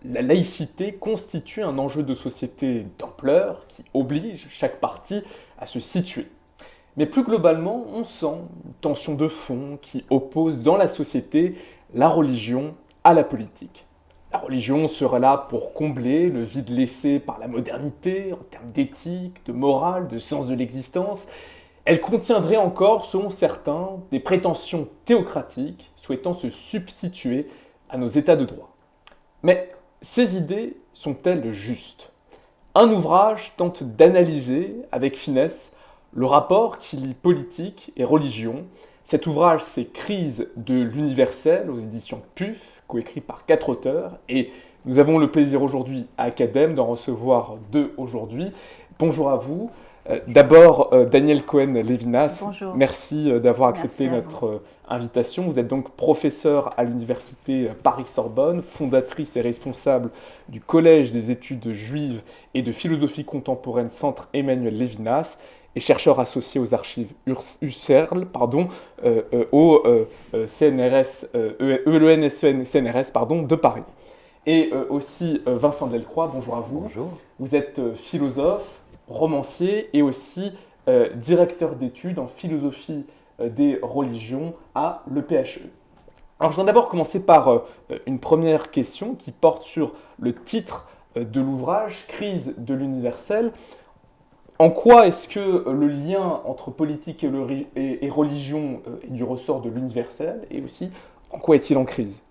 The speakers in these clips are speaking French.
La laïcité constitue un enjeu de société d'ampleur qui oblige chaque parti à se situer. Mais plus globalement, on sent une tension de fond qui oppose dans la société la religion à la politique. La religion serait là pour combler le vide laissé par la modernité en termes d'éthique, de morale, de sens de l'existence. Elle contiendrait encore, selon certains, des prétentions théocratiques souhaitant se substituer à nos états de droit. Mais ces idées sont-elles justes? Un ouvrage tente d'analyser avec finesse le rapport qui lie politique et religion. Cet ouvrage, c'est Crise de l'universel aux éditions PUF, coécrit par 4 auteurs. Et nous avons le plaisir aujourd'hui à Academ d'en recevoir 2 aujourd'hui. Bonjour à vous. D'abord, Danielle Cohen-Lévinas, bonjour. Merci d'avoir accepté notre invitation. Vous êtes donc professeure à l'université Paris-Sorbonne, fondatrice et responsable du Collège des études juives et de philosophie contemporaine Centre Emmanuel Lévinas et chercheur associé aux archives UCERL, au CNRS, l'ENS-CNRS de Paris. Et aussi Vincent Delcroix, bonjour à vous. Bonjour. Vous êtes philosophe, romancier et aussi directeur d'études en philosophie des religions à l'EPHE. Alors je vais d'abord commencer par une première question qui porte sur le titre de l'ouvrage, Crise de l'universel. En quoi est-ce que le lien entre politique et religion est du ressort de l'universel et aussi en quoi est-il en crise?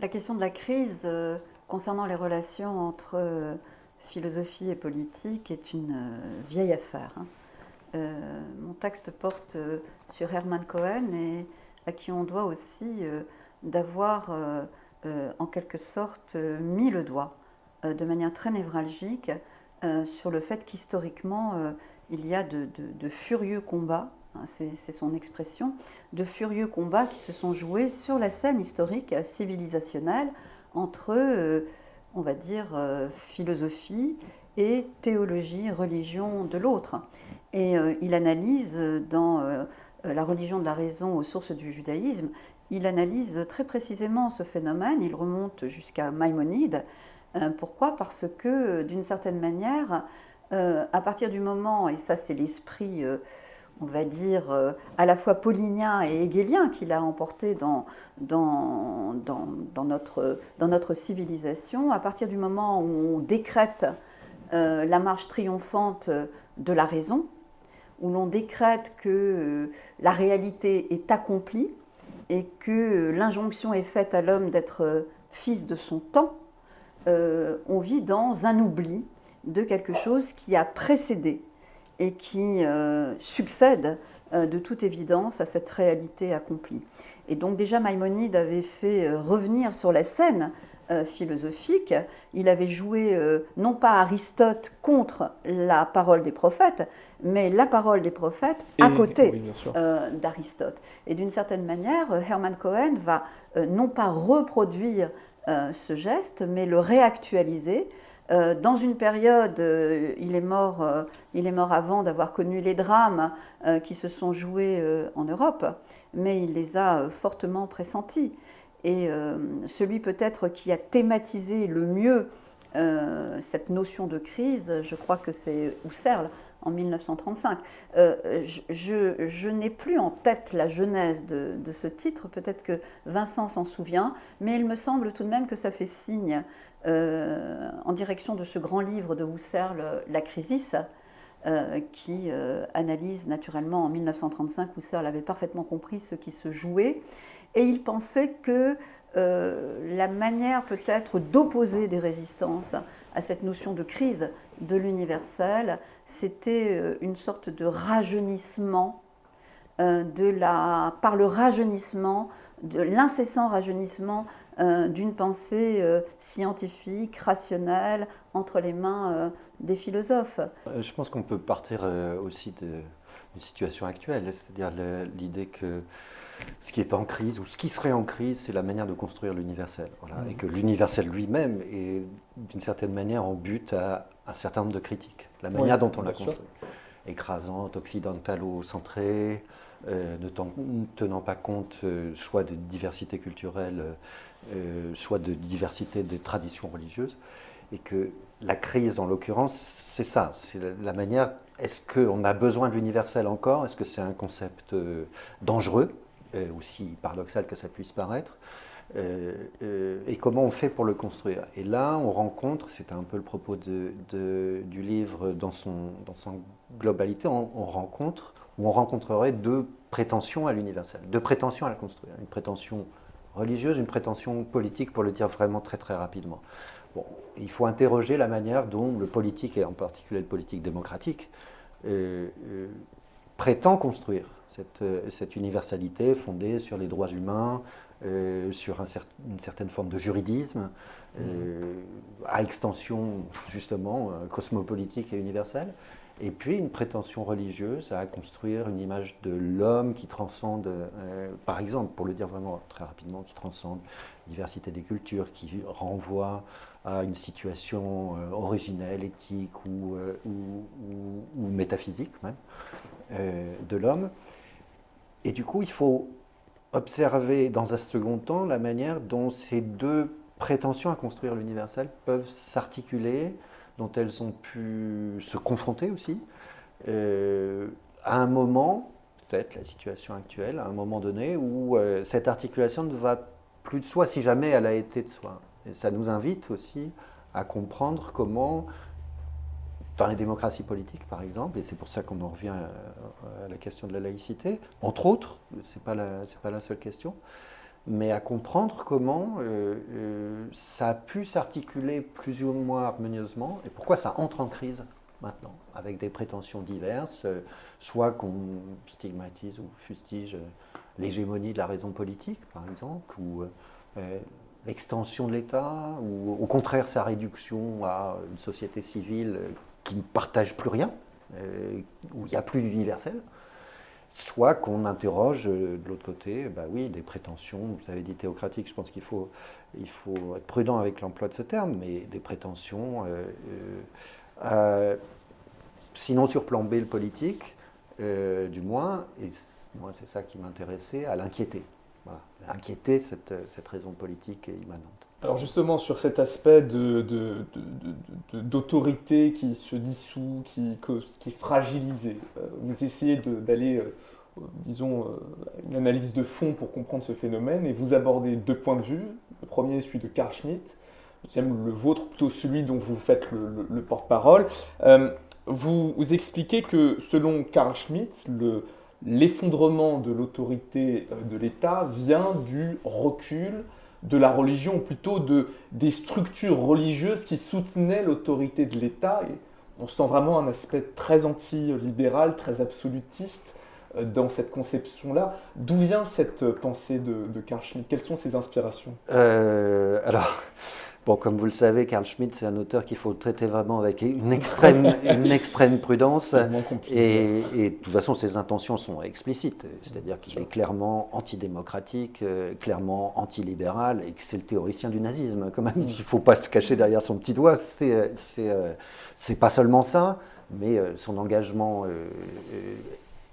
La question de la crise concernant les relations entre philosophie et politique est une vieille affaire. Mon texte porte sur Hermann Cohen et à qui on doit aussi d'avoir en quelque sorte mis le doigt de manière très névralgique sur le fait qu'historiquement il y a de furieux combats, hein, c'est son expression, de furieux combats qui se sont joués sur la scène historique civilisationnelle entre on va dire, philosophie et théologie, religion de l'autre. Et il analyse dans La religion de la raison aux sources du judaïsme, il analyse très précisément ce phénomène, il remonte jusqu'à Maïmonide. Pourquoi? Parce que d'une certaine manière, à partir du moment, et ça c'est l'esprit on va dire, à la fois paulinien et hegelien qu'il a emporté dans notre civilisation, à partir du moment où on décrète la marche triomphante de la raison, où l'on décrète que la réalité est accomplie et que l'injonction est faite à l'homme d'être fils de son temps, on vit dans un oubli de quelque chose qui a précédé et qui succède de toute évidence à cette réalité accomplie. Et donc déjà Maïmonide avait fait revenir sur la scène philosophique, il avait joué non pas Aristote contre la parole des prophètes, mais la parole des prophètes à côté d'Aristote. Et d'une certaine manière, Hermann Cohen va non pas reproduire ce geste, mais le réactualiser. Dans une période, il est mort avant d'avoir connu les drames qui se sont joués en Europe, mais il les a fortement pressentis. Et celui peut-être qui a thématisé le mieux cette notion de crise, je crois que c'est Husserl en 1935. Je n'ai plus en tête la genèse de ce titre, peut-être que Vincent s'en souvient, mais il me semble tout de même que ça fait signe en direction de ce grand livre de Husserl, La Crisis, qui analyse naturellement en 1935, Husserl avait parfaitement compris ce qui se jouait, et il pensait que la manière peut-être d'opposer des résistances à cette notion de crise de l'universel, c'était une sorte de rajeunissement, par le rajeunissement, de l'incessant rajeunissement d'une pensée scientifique, rationnelle, entre les mains des philosophes. Je pense qu'on peut partir aussi d'une situation actuelle, c'est-à-dire l'idée que ce qui est en crise, ou ce qui serait en crise, c'est la manière de construire l'universel. Voilà. Et que l'universel lui-même est d'une certaine manière en but à un certain nombre de critiques. La manière dont on l'a construit. Écrasante, occidentalo-centrée, ne tenant pas compte soit de diversité culturelle, soit de diversité des traditions religieuses, et que la crise, en l'occurrence, c'est ça, c'est la manière, est-ce qu'on a besoin de l'universel encore? Est-ce que c'est un concept dangereux, aussi paradoxal que ça puisse paraître? Et comment on fait pour le construire? Et là, on rencontre, c'est un peu le propos du livre dans son globalité, on rencontrerait deux prétentions à l'universel, deux prétentions à la construire. Une prétention religieuse, une prétention politique, pour le dire vraiment très très rapidement. Bon, il faut interroger la manière dont le politique, et en particulier le politique démocratique, prétend construire cette universalité fondée sur les droits humains, sur une certaine forme de juridisme, à extension justement cosmopolitique et universelle, et puis une prétention religieuse à construire une image de l'homme qui transcende, par exemple, pour le dire vraiment très rapidement, qui transcende la diversité des cultures, qui renvoie à une situation originelle, éthique ou métaphysique même, de l'homme. Et du coup, il faut observer dans un second temps la manière dont ces deux prétentions à construire l'universel peuvent s'articuler, dont elles ont pu se confronter aussi, à un moment, peut-être la situation actuelle, à un moment donné, où cette articulation ne va plus de soi, si jamais elle a été de soi. Et ça nous invite aussi à comprendre comment, dans les démocraties politiques par exemple, et c'est pour ça qu'on en revient à la question de la laïcité, entre autres, c'est pas la seule question, mais à comprendre comment ça a pu s'articuler plus ou moins harmonieusement, et pourquoi ça entre en crise maintenant, avec des prétentions diverses, soit qu'on stigmatise ou fustige l'hégémonie de la raison politique, par exemple, ou l'extension de l'État, ou au contraire sa réduction à une société civile qui ne partage plus rien, où il n'y a plus d'universel, soit qu'on interroge de l'autre côté, oui, des prétentions, vous avez dit théocratiques, je pense qu'il faut être prudent avec l'emploi de ce terme, mais des prétentions, sinon sur plan B le politique, du moins, et moi c'est ça qui m'intéressait, à l'inquiéter. Voilà, inquiéter cette raison politique immanente. Alors justement, sur cet aspect d'autorité qui se dissout, qui est fragilisé, vous essayez d'aller, disons, une analyse de fond pour comprendre ce phénomène, et vous abordez deux points de vue. Le premier est celui de Carl Schmitt, le deuxième le vôtre, plutôt celui dont vous faites le porte-parole. Vous expliquez que selon Carl Schmitt, l'effondrement de l'autorité de l'État vient du recul de la religion, ou plutôt des structures religieuses qui soutenaient l'autorité de l'État. Et on sent vraiment un aspect très anti-libéral, très absolutiste dans cette conception-là. D'où vient cette pensée de Carl Schmitt? Quelles sont ses inspirations? Alors, bon, comme vous le savez, Carl Schmitt, c'est un auteur qu'il faut traiter vraiment avec une extrême prudence. Et de toute façon, ses intentions sont explicites. C'est-à-dire qu'il est clairement antidémocratique, clairement antilibéral, et que c'est le théoricien du nazisme. Quand même, il ne faut pas se cacher derrière son petit doigt. C'est pas seulement ça, mais son engagement,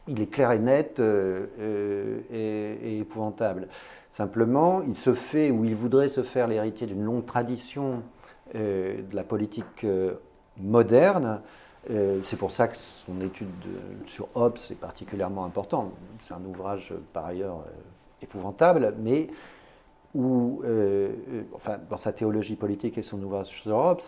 il est clair et net et épouvantable. Simplement, il se fait, ou il voudrait se faire l'héritier d'une longue tradition de la politique moderne. C'est pour ça que son étude sur Hobbes est particulièrement importante. C'est un ouvrage par ailleurs épouvantable, mais où, enfin, dans sa théologie politique et son ouvrage sur Hobbes,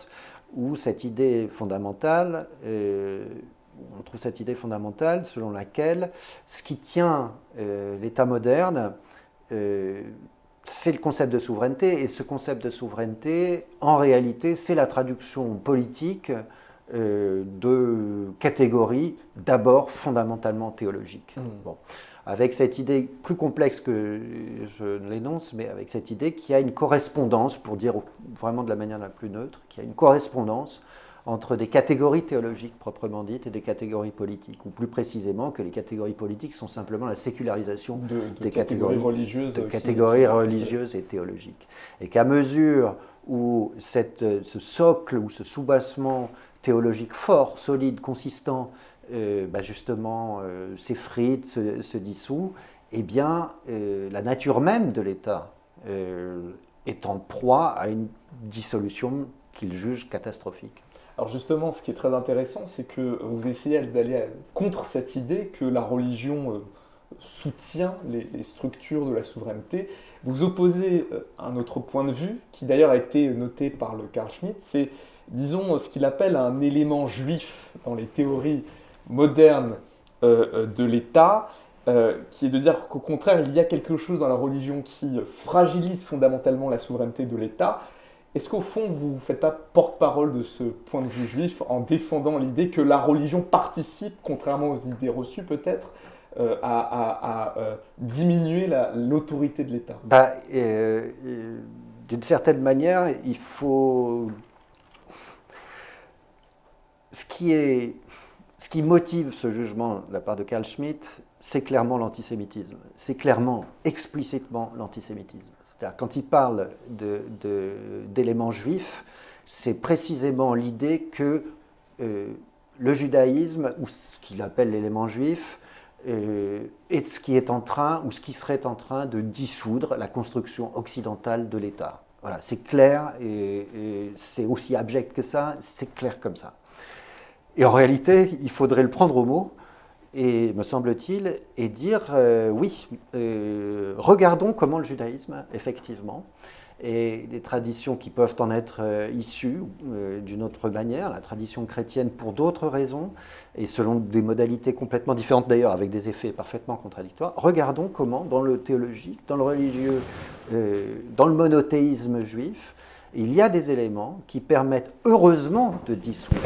où cette idée fondamentale, on trouve cette idée fondamentale selon laquelle ce qui tient l'État moderne, c'est le concept de souveraineté, et ce concept de souveraineté, en réalité, c'est la traduction politique de catégories d'abord fondamentalement théologiques. Bon. Avec cette idée plus complexe que je l'énonce, mais avec cette idée qu'il y a une correspondance, pour dire vraiment de la manière la plus neutre, qu'il y a une correspondance entre des catégories théologiques proprement dites et des catégories politiques, ou plus précisément que les catégories politiques sont simplement la sécularisation des catégories religieuses et théologiques. Et qu'à mesure où ce socle ou ce soubassement théologique fort, solide, consistant justement s'effrite, se dissout, eh bien, la nature même de l'État est en proie à une dissolution qu'il juge catastrophique. Alors justement, ce qui est très intéressant, c'est que vous essayez d'aller contre cette idée que la religion soutient les structures de la souveraineté. Vous opposez un autre point de vue, qui d'ailleurs a été noté par le Carl Schmitt, c'est, disons, ce qu'il appelle un élément juif dans les théories modernes de l'État, qui est de dire qu'au contraire, il y a quelque chose dans la religion qui fragilise fondamentalement la souveraineté de l'État. Est-ce qu'au fond, vous ne faites pas porte-parole de ce point de vue juif en défendant l'idée que la religion participe, contrairement aux idées reçues peut-être, à diminuer l'autorité de l'État? D'une certaine manière, il faut... Ce qui motive ce jugement de la part de Carl Schmitt, c'est clairement l'antisémitisme. C'est clairement, explicitement l'antisémitisme. C'est-à-dire, quand il parle d'éléments juifs, c'est précisément l'idée que le judaïsme, ou ce qu'il appelle l'élément juif, est ce qui est en train, ou ce qui serait en train de dissoudre la construction occidentale de l'État. Voilà, c'est clair, et c'est aussi abject que ça, c'est clair comme ça. Et en réalité, il faudrait le prendre au mot, et me semble-t-il, et dire oui, regardons comment le judaïsme, effectivement, et des traditions qui peuvent en être issues d'une autre manière, la tradition chrétienne pour d'autres raisons, et selon des modalités complètement différentes d'ailleurs, avec des effets parfaitement contradictoires, regardons comment, dans le théologique, dans le religieux, dans le monothéisme juif, il y a des éléments qui permettent heureusement de dissoudre,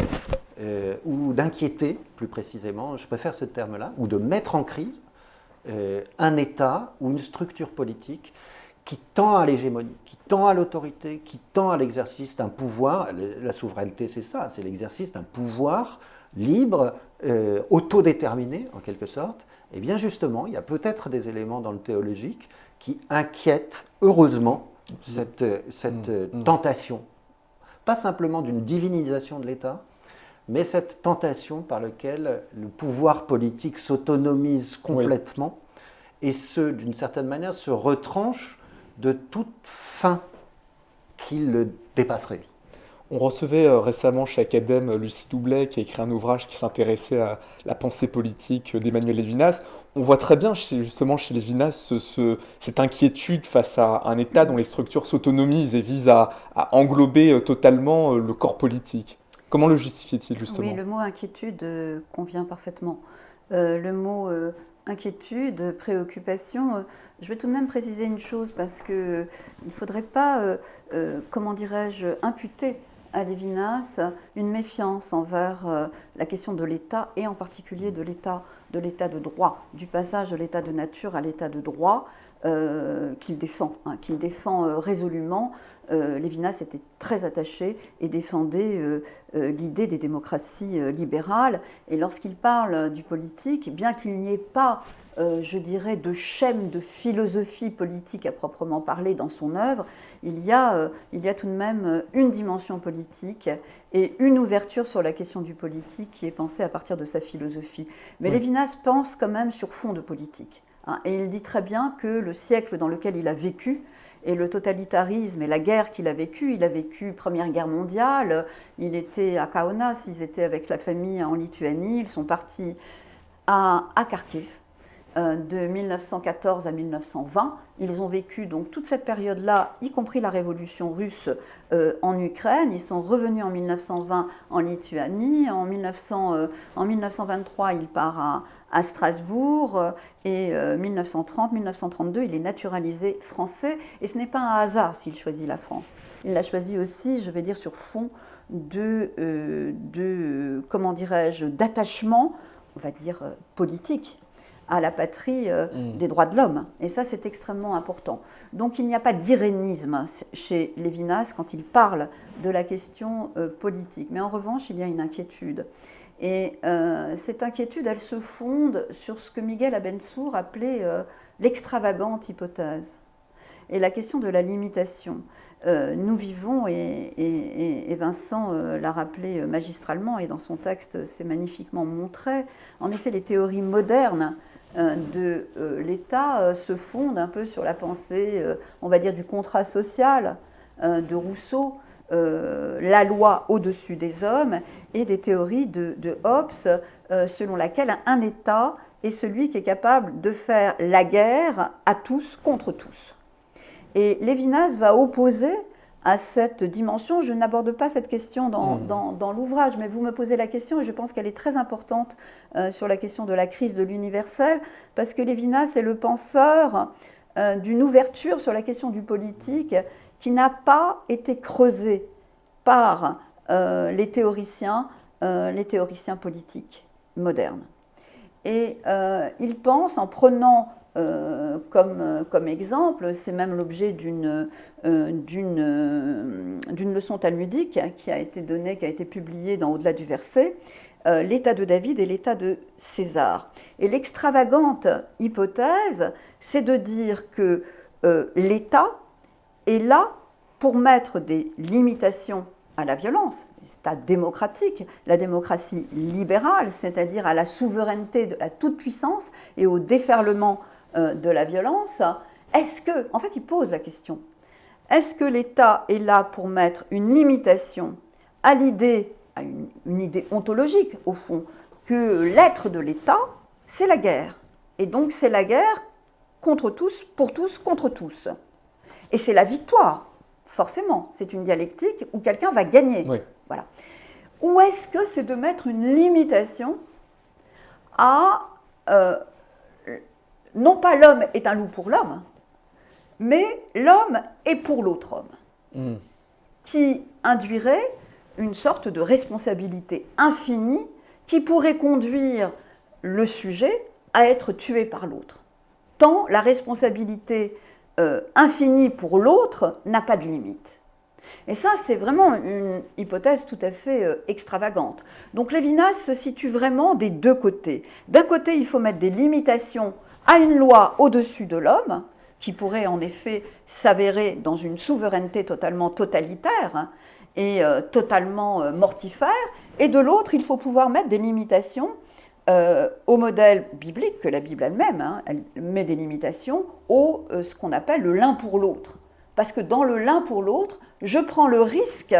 ou d'inquiéter, plus précisément, je préfère ce terme-là, ou de mettre en crise un État ou une structure politique qui tend à l'hégémonie, qui tend à l'autorité, qui tend à l'exercice d'un pouvoir. La souveraineté, c'est ça, c'est l'exercice d'un pouvoir libre, autodéterminé, en quelque sorte. Et bien justement, il y a peut-être des éléments dans le théologique qui inquiètent, heureusement, cette tentation, pas simplement d'une divinisation de l'État, mais cette tentation par laquelle le pouvoir politique s'autonomise complètement, et d'une certaine manière, se retranche de toute fin qui le dépasserait. On recevait récemment chez Academ Lucie Doublet, qui a écrit un ouvrage qui s'intéressait à la pensée politique d'Emmanuel Lévinas. On voit très bien justement chez Lévinas cette inquiétude face à un État dont les structures s'autonomisent et visent à englober totalement le corps politique. Comment le justifiait-il justement? Oui, le mot inquiétude convient parfaitement. Le mot inquiétude, préoccupation, je vais tout de même préciser une chose parce qu'il ne faudrait pas, comment dirais-je, imputer à Lévinas une méfiance envers la question de l'État et en particulier de l'État de droit, du passage de l'État de nature à l'État de droit qu'il défend résolument. Lévinas était très attaché et défendait l'idée des démocraties libérales. Et lorsqu'il parle du politique, bien qu'il n'y ait pas, je dirais, de schème de philosophie politique à proprement parler dans son œuvre, il y a tout de même une dimension politique et une ouverture sur la question du politique qui est pensée à partir de sa philosophie. Mais Lévinas pense quand même sur fond de politique. Et il dit très bien que le siècle dans lequel il a vécu, et le totalitarisme et la guerre qu'il a vécue, il a vécu Première Guerre mondiale, il était à Kaunas, ils étaient avec la famille en Lituanie, ils sont partis à Kharkiv de 1914 à 1920. Ils ont vécu donc toute cette période-là, y compris la révolution russe en Ukraine. Ils sont revenus en 1920 en Lituanie. En 1923, il part à Strasbourg et 1930-1932, il est naturalisé français. Et ce n'est pas un hasard s'il choisit la France. Il l'a choisi aussi, je vais dire, sur fond comment dirais-je, d'attachement, on va dire, politique à la patrie des droits de l'homme. Et ça, c'est extrêmement important. Donc, il n'y a pas d'irénisme chez Lévinas quand il parle de la question politique. Mais en revanche, il y a une inquiétude. Et cette inquiétude, elle se fonde sur ce que Miguel Abensour appelait l'extravagante hypothèse. est la question de la limitation. Nous vivons, et Vincent l'a rappelé magistralement, et dans son texte c'est magnifiquement montré, en effet les théories modernes de l'État se fondent un peu sur la pensée, on va dire, du contrat social de Rousseau, la loi au-dessus des hommes, et des théories de Hobbes selon laquelle un État est celui qui est capable de faire la guerre à tous contre tous. Et Lévinas va opposer à cette dimension, je n'aborde pas cette question dans l'ouvrage, mais vous me posez la question et je pense qu'elle est très importante sur la question de la crise de l'universel, parce que Lévinas est le penseur d'une ouverture sur la question du politique qui n'a pas été creusée par les théoriciens politiques modernes. Et il pense, en prenant comme exemple, c'est même l'objet d'une leçon talmudique qui a été donnée, qui a été publiée dans Au-delà du verset, l'état de David et l'état de César. Et l'extravagante hypothèse, c'est de dire que l'État est là pour mettre des limitations à la violence, l'État démocratique, la démocratie libérale, c'est-à-dire à la souveraineté de la toute-puissance et au déferlement de la violence. Est-ce que, en fait, il pose la question, est-ce que l'État est là pour mettre une limitation à l'idée, à une idée ontologique, au fond, que l'être de l'État, c'est la guerre. Et donc, c'est la guerre contre tous, contre tous. Et c'est la victoire. Forcément, c'est une dialectique où quelqu'un va gagner. Oui. Voilà. Ou est-ce que c'est de mettre une limitation à, non pas l'homme est un loup pour l'homme, mais l'homme est pour l'autre homme, qui induirait une sorte de responsabilité infinie qui pourrait conduire le sujet à être tué par l'autre. Tant la responsabilité infinie pour l'autre n'a pas de limite. Et ça, c'est vraiment une hypothèse tout à fait extravagante. Donc Lévinas se situe vraiment des deux côtés. D'un côté, il faut mettre des limitations à une loi au-dessus de l'homme, qui pourrait en effet s'avérer dans une souveraineté totalement totalitaire et totalement mortifère. Et de l'autre, il faut pouvoir mettre des limitations au modèle biblique, que la Bible elle-même, elle met des limitations, au ce qu'on appelle le l'un pour l'autre. Parce que dans le l'un pour l'autre, je prends le risque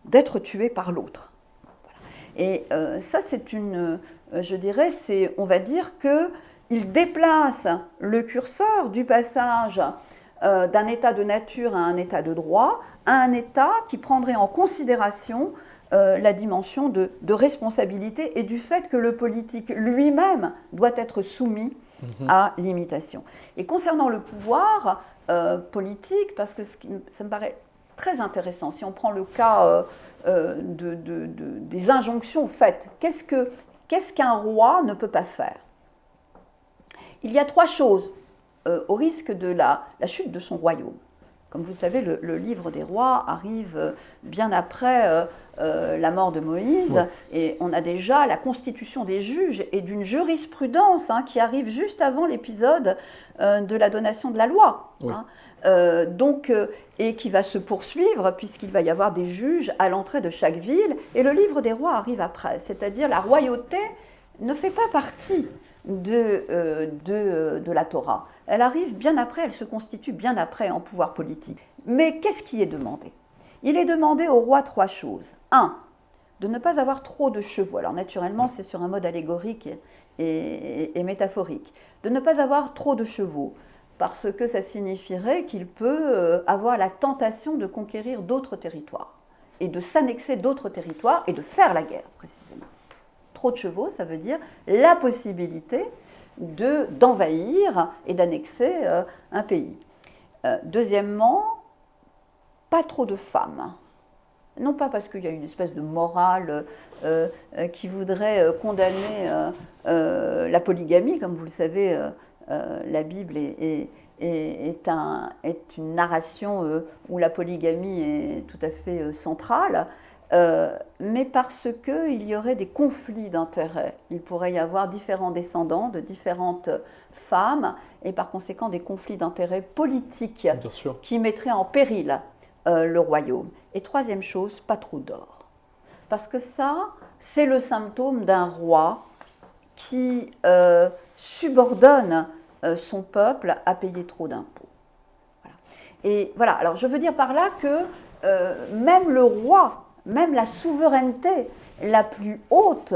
d'être tué par l'autre. Voilà. Et ça, c'est je dirais, on va dire qu'il déplace le curseur du passage d'un état de nature à un état de droit, à un état qui prendrait en considération la dimension de responsabilité et du fait que le politique lui-même doit être soumis à l'imitation. Et concernant le pouvoir politique, parce que ça me paraît très intéressant, si on prend le cas des injonctions faites, qu'est-ce qu'un roi ne peut pas faire? Il y a trois choses au risque de la chute de son royaume. Comme vous le savez, le livre des rois arrive bien après la mort de Moïse, ouais. Et on a déjà la constitution des juges et d'une jurisprudence qui arrive juste avant l'épisode de la donation de la loi. Oui. Et qui va se poursuivre puisqu'il va y avoir des juges à l'entrée de chaque ville. Et le livre des rois arrive après, c'est-à-dire la royauté ne fait pas partie de la Torah. Elle arrive bien après, elle se constitue bien après en pouvoir politique. Mais qu'est-ce qui est demandé? Il est demandé au roi trois choses. 1, de ne pas avoir trop de chevaux. Alors naturellement, c'est sur un mode allégorique et métaphorique. De ne pas avoir trop de chevaux, parce que ça signifierait qu'il peut avoir la tentation de conquérir d'autres territoires, et de s'annexer d'autres territoires, et de faire la guerre, précisément. Trop de chevaux, ça veut dire la possibilité d'envahir et d'annexer un pays. Deuxièmement, pas trop de femmes. Non pas parce qu'il y a une espèce de morale qui voudrait condamner la polygamie, comme vous le savez, la Bible est une narration où la polygamie est tout à fait centrale, mais parce qu'il y aurait des conflits d'intérêts. Il pourrait y avoir différents descendants de différentes femmes et par conséquent des conflits d'intérêts politiques Bien sûr. qui mettraient en péril le royaume. Et troisième chose, pas trop d'or. Parce que ça, c'est le symptôme d'un roi qui subordonne son peuple à payer trop d'impôts. Voilà. Et voilà, alors je veux dire par là que même le roi, même la souveraineté la plus haute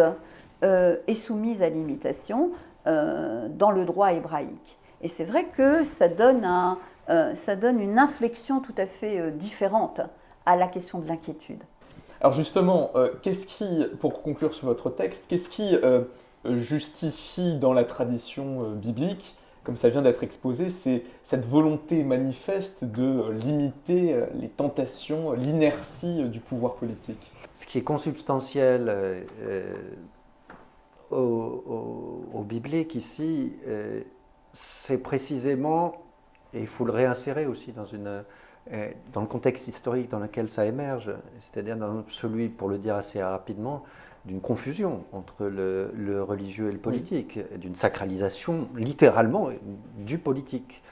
est soumise à l'imitation dans le droit hébraïque. Et c'est vrai que ça donne une inflexion tout à fait différente à la question de l'inquiétude. Alors justement, pour conclure sur votre texte, qu'est-ce qui justifie dans la tradition biblique, comme ça vient d'être exposé, c'est cette volonté manifeste de limiter les tentations, l'inertie du pouvoir politique? Ce qui est consubstantiel au biblique ici, c'est précisément, et il faut le réinsérer aussi dans le contexte historique dans lequel ça émerge, c'est-à-dire dans celui, pour le dire assez rapidement, d'une confusion entre le religieux et le politique, d'une sacralisation littéralement du politique.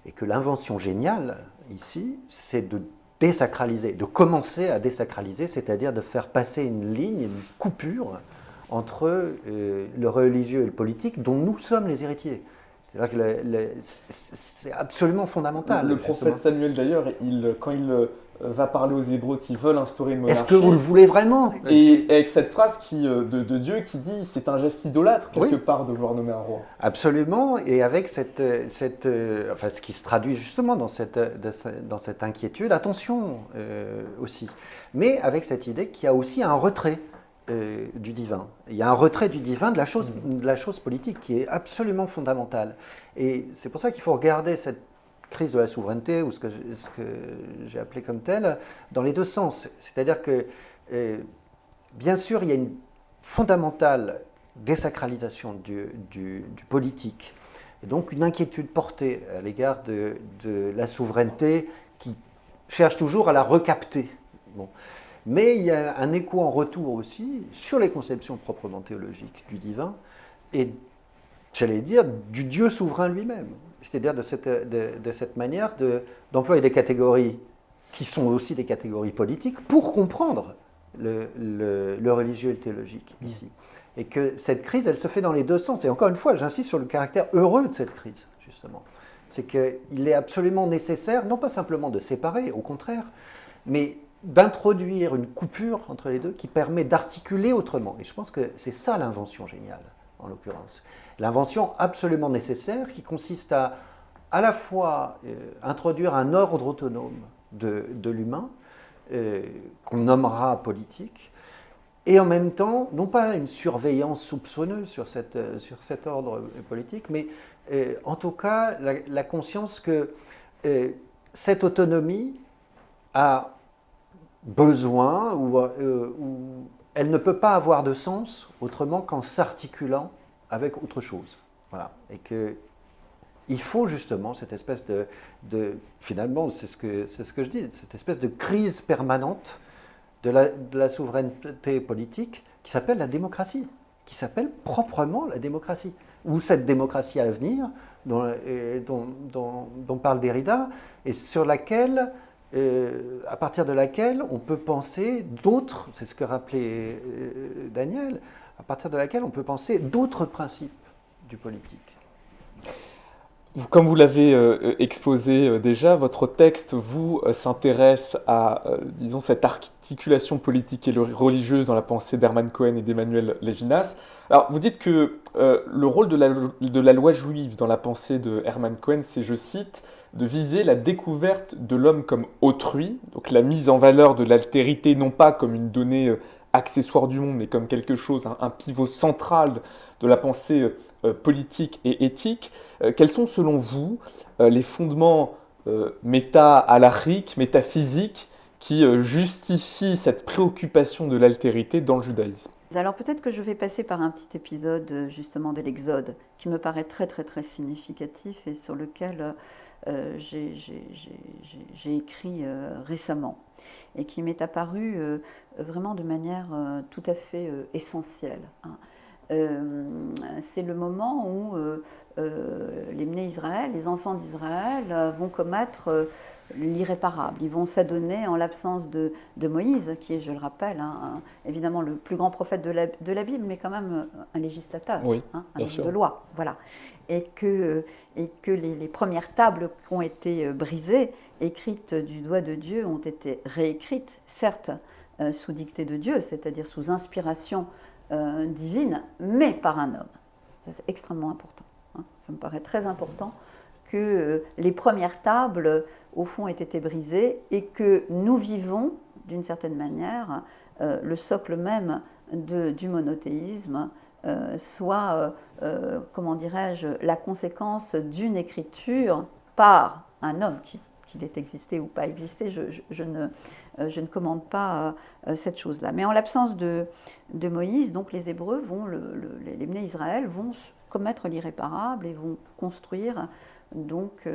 Et que l'invention géniale ici, c'est de désacraliser, de commencer à désacraliser, c'est-à-dire de faire passer une ligne, une coupure entre le religieux et le politique dont nous sommes les héritiers. C'est-à-dire que c'est absolument fondamental. Le prophète Samuel, d'ailleurs, quand il va parler aux Hébreux qui veulent instaurer une monarchie... Est-ce que vous le voulez vraiment? Et avec cette phrase de Dieu qui dit c'est un geste idolâtre, quelque part, de vouloir nommer un roi. Absolument, et avec ce qui se traduit justement dans cette inquiétude, attention aussi, mais avec cette idée qu'il y a aussi un retrait du divin. Il y a un retrait du divin de la chose politique qui est absolument fondamentale. Et c'est pour ça qu'il faut regarder cette crise de la souveraineté, ou ce que j'ai appelé comme tel, dans les deux sens. C'est-à-dire que, bien sûr, il y a une fondamentale désacralisation du politique, et donc une inquiétude portée à l'égard de la souveraineté qui cherche toujours à la recapter. Bon. Mais il y a un écho en retour aussi sur les conceptions proprement théologiques du divin et, j'allais dire, du Dieu souverain lui-même. C'est-à-dire de cette manière d'employer des catégories qui sont aussi des catégories politiques pour comprendre le religieux et le théologique ici. Et que cette crise, elle se fait dans les deux sens. Et encore une fois, j'insiste sur le caractère heureux de cette crise, justement. C'est qu'il est absolument nécessaire, non pas simplement de séparer, au contraire, mais d'introduire une coupure entre les deux qui permet d'articuler autrement. Et je pense que c'est ça l'invention géniale, en l'occurrence. L'invention absolument nécessaire qui consiste à la fois introduire un ordre autonome de l'humain, qu'on nommera politique, et en même temps, non pas une surveillance soupçonneuse sur cet ordre politique, mais en tout cas la conscience que cette autonomie a besoin ou elle ne peut pas avoir de sens autrement qu'en s'articulant avec autre chose. Voilà. Et qu'il faut justement cette espèce finalement, c'est ce que je dis, cette espèce de crise permanente de la souveraineté politique qui s'appelle la démocratie, qui s'appelle proprement la démocratie. Ou cette démocratie à venir dont parle Derrida et sur laquelle à partir de laquelle on peut penser d'autres, c'est ce que rappelait Daniel, à partir de laquelle on peut penser d'autres principes du politique. Comme vous l'avez exposé déjà, votre texte s'intéresse à, disons, cette articulation politique et religieuse dans la pensée d'Hermann Cohen et d'Emmanuel Levinas. Alors, vous dites que le rôle de la loi juive dans la pensée de Hermann Cohen, c'est, je cite, de viser la découverte de l'homme comme autrui, donc la mise en valeur de l'altérité, non pas comme une donnée accessoire du monde, mais comme quelque chose, un pivot central de la pensée politique et éthique. Quels sont, selon vous, les fondements métaphysiques qui justifient cette préoccupation de l'altérité dans le judaïsme? Alors peut-être que je vais passer par un petit épisode justement de l'Exode qui me paraît très très très significatif et sur lequel j'ai écrit récemment et qui m'est apparu vraiment de manière tout à fait essentielle. Hein. C'est le moment où les Bnei Israël, les enfants d'Israël, vont commettre l'irréparable. Ils vont s'adonner en l'absence de Moïse, qui est, je le rappelle, évidemment le plus grand prophète de la Bible, mais quand même un législateur, Oui, un bien homme sûr. de loi. Voilà. Et que les premières tables qui ont été brisées, écrites du doigt de Dieu, ont été réécrites, certes, sous dictée de Dieu, c'est-à-dire sous inspiration divine, mais par un homme. Ça, c'est extrêmement important. Hein. Ça me paraît très important que les premières tables, au fond, aient été brisées et que nous vivons, d'une certaine manière, le socle même du monothéisme soit, comment dirais-je, la conséquence d'une écriture par un homme qu'il ait existé ou pas existé, je ne commande pas cette chose-là. Mais en l'absence de Moïse, donc les Hébreux les Bnei Israël vont commettre l'irréparable et vont construire donc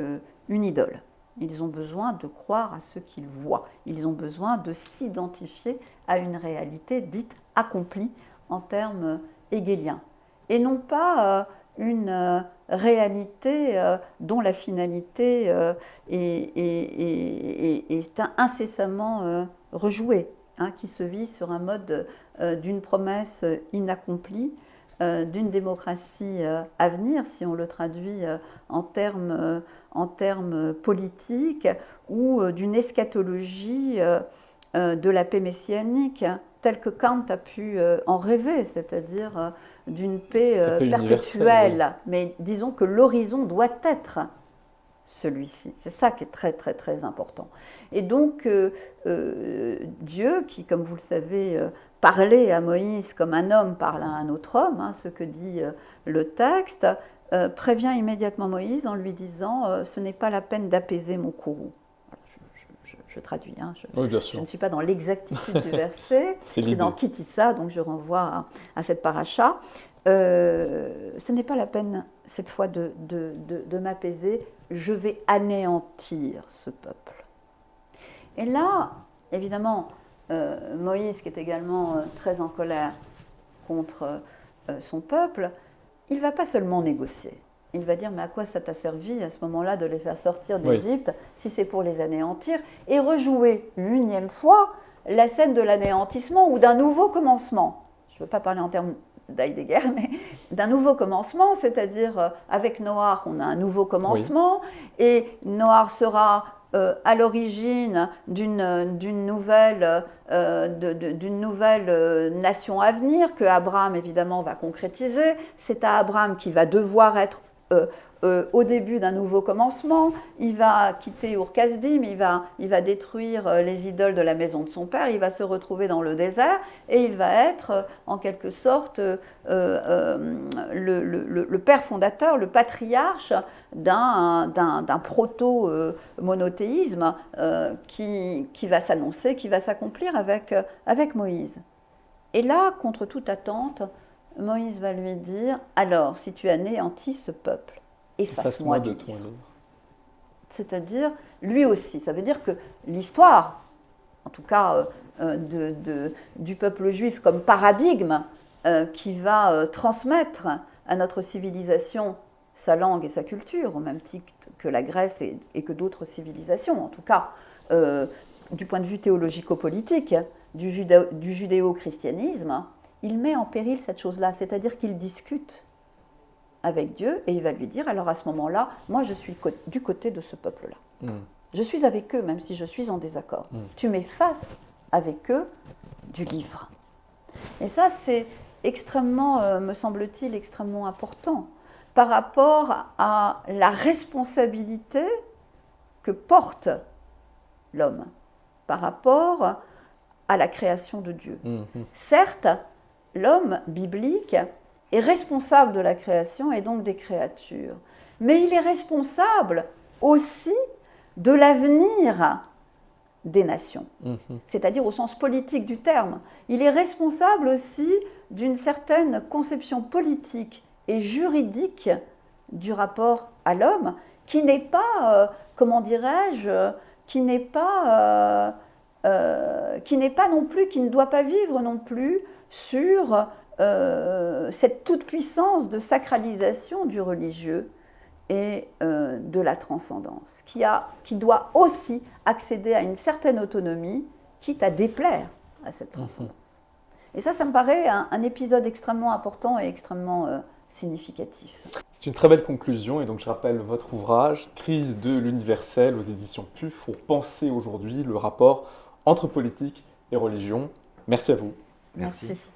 une idole. Ils ont besoin de croire à ce qu'ils voient. Ils ont besoin de s'identifier à une réalité dite accomplie en termes hégéliens. Et non pas une réalité dont la finalité est incessamment rejouée, hein, qui se vit sur un mode d'une promesse inaccomplie, d'une démocratie à venir, si on le traduit en termes politiques, ou d'une eschatologie de la paix messianique, telle que Kant a pu en rêver, c'est-à-dire d'une paix perpétuelle. Mais disons que l'horizon doit être celui-ci. C'est ça qui est très très très important. Et donc Dieu, qui, comme vous le savez, parlait à Moïse comme un homme parle à un autre homme, hein, ce que dit le texte, prévient immédiatement Moïse en lui disant ce n'est pas la peine d'apaiser mon courroux. Voilà, je traduis, hein, Oui, bien sûr. je ne suis pas dans l'exactitude du verset, C'est dans Kitissa, donc je renvoie à cette paracha. Ce n'est pas la peine cette fois de m'apaiser, je vais anéantir ce peuple. Et là, évidemment, Moïse, qui est également très en colère contre son peuple, il ne va pas seulement négocier. Il va dire, mais à quoi ça t'a servi à ce moment-là de les faire sortir d'Égypte, si c'est pour les anéantir, et rejouer l'unième fois la scène de l'anéantissement ou d'un nouveau commencement. Je ne veux pas parler en termes d'Heidegger, mais d'un nouveau commencement, c'est-à-dire avec Noach, on a un nouveau commencement, et Noach sera à l'origine d'une nouvelle nation à venir, que Abraham évidemment va concrétiser. C'est à Abraham qui va devoir être au début d'un nouveau commencement. Il va quitter Ur-Kasdim, il va détruire les idoles de la maison de son père, il va se retrouver dans le désert et il va être en quelque sorte le père fondateur, le patriarche d'un proto-monothéisme qui va s'annoncer, qui va s'accomplir avec Moïse. Et là, contre toute attente, Moïse va lui dire, alors, si tu anéantis ce peuple, efface-moi de ton livre. C'est-à-dire, lui aussi, ça veut dire que l'histoire, en tout cas du peuple juif comme paradigme qui va transmettre à notre civilisation sa langue et sa culture, au même titre que la Grèce et que d'autres civilisations, en tout cas du point de vue théologico-politique, du judéo-christianisme, il met en péril cette chose-là, c'est-à-dire qu'il discute avec Dieu et il va lui dire, alors à ce moment-là, moi je suis du côté de ce peuple-là. Je suis avec eux, même si je suis en désaccord. Tu m'effaces avec eux du livre. Et ça, c'est extrêmement, me semble-t-il, extrêmement important par rapport à la responsabilité que porte l'homme, par rapport à la création de Dieu. Certes, l'homme biblique est responsable de la création et donc des créatures. Mais il est responsable aussi de l'avenir des nations, c'est-à-dire au sens politique du terme. Il est responsable aussi d'une certaine conception politique et juridique du rapport à l'homme, qui n'est pas, comment dirais-je, qui n'est pas non plus, qui ne doit pas vivre non plus sur cette toute-puissance de sacralisation du religieux et de la transcendance, qui doit aussi accéder à une certaine autonomie, quitte à déplaire à cette transcendance. Et ça me paraît un épisode extrêmement important et extrêmement significatif. C'est une très belle conclusion, et donc je rappelle votre ouvrage, Crise de l'universel aux éditions PUF, pour penser aujourd'hui le rapport entre politique et religion. Merci à vous. Merci. Merci.